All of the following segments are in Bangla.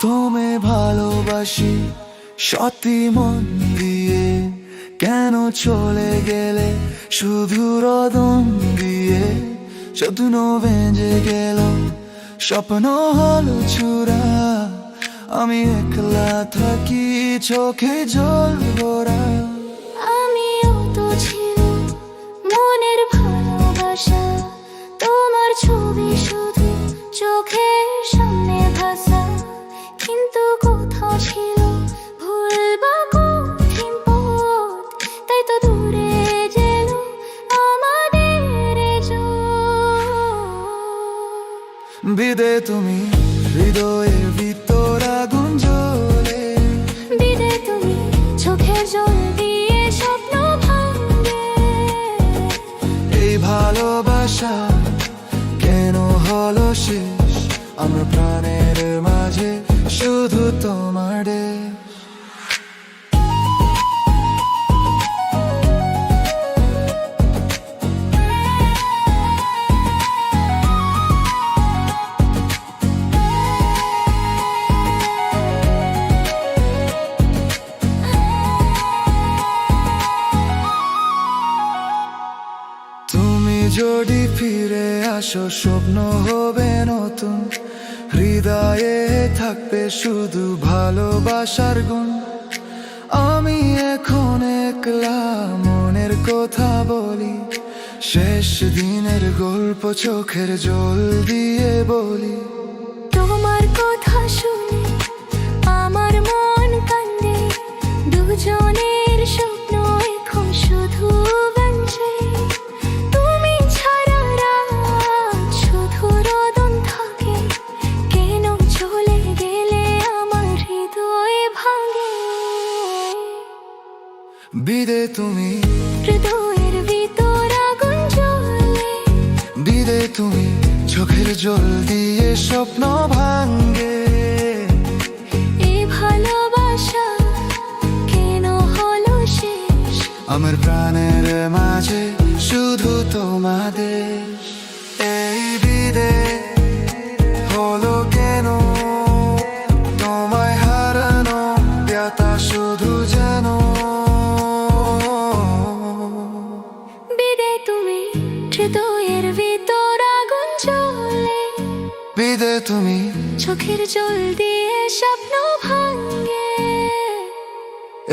তোমায় ভালোবাসি সত্যি মন দিয়ে, কেন চলে গেলে শুধু রদন দিয়ে? স্বপ্ন ভেঙে গেল, স্বপ্ন হলো চূড়া, আমি একলা থাকি চোখে জল ভরা। আমিও তো ছিল মনের ভালোবাসা, তোমার ছবি শুধু চোখের সামনে ভাসা, কিন্তু কোথাও ছিল ভুল বা কঠিন পথ, তাই তো দূরে যেন আমাদের বিদে তুমি হৃদয়ের ভিতর আগুন জ্বলে, বিদে তুমি চোখের জল দিয়ে স্বপ্ন ভাঙে। এই ভালোবাসা কেন হলো শেষ? আমার প্রাণের মাঝে শুধু তোমার দেশ। তুমি যদি ফিরে আসো স্বপ্ন হবে নতুন, হৃদয়ে থাকবে শুধু ভালোবাসার গুণ। আমি এখন একলা মনের কথা বলি, শেষ দিনের গল্প চোখের জল দিয়ে বলি। তোমার কথা শুনে আমার মন কান্দে, দুজনের স্বপ্ন এখন শুধু বাঞ্ছে। তুমি ছাড়া রাত শুধু রোদন থাকে, কেন চলে গেলে আমার হৃদয় ভাঙে। বিদে তুমি হৃদয়ের ভিতর আগুন জ্বলে, বিদে তুমি চোখের জল দিয়ে স্বপ্ন ভাঙ্গে। এই ভালোবাসা কেন হলো শেষ? আমার প্রাণের মাঝে শুধু তোমাদের। এই বিদে হলো কেন? তোমায় হারানো ব্যথা শুধু যেন। বিদে তুমি হৃদয়ের ভিতর আগুন জ্বলে, বিদে তুমি চোখের জল দিয়ে স্বপ্ন ভাঙে।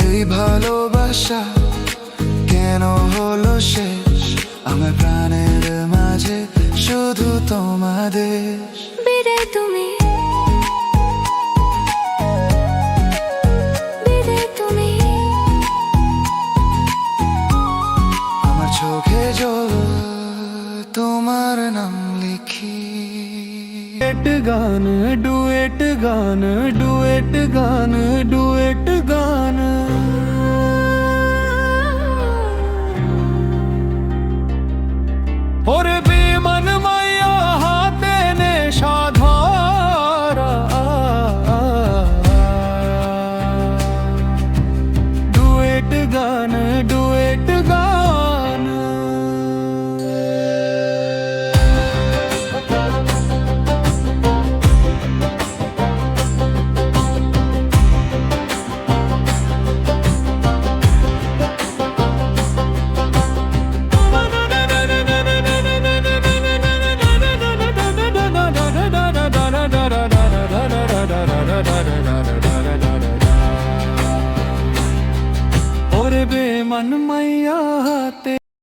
এই ভালোবাসা কেন হলো শেষ? আমার প্রাণের মাঝে শুধু তোমাদের। বিদে তুমি, বিদে তুমি, আমার চোখে জল তোমার নাম লিখি। গান ডুয়েট গান, ডুয়েট গান, ডুয়েট গান। ওরে বেমান মাইয়া হাতে নেশা ধরা, ডুয়েট গান, ডুয়েট গান। ওরে বেমান মাইয়া হাতে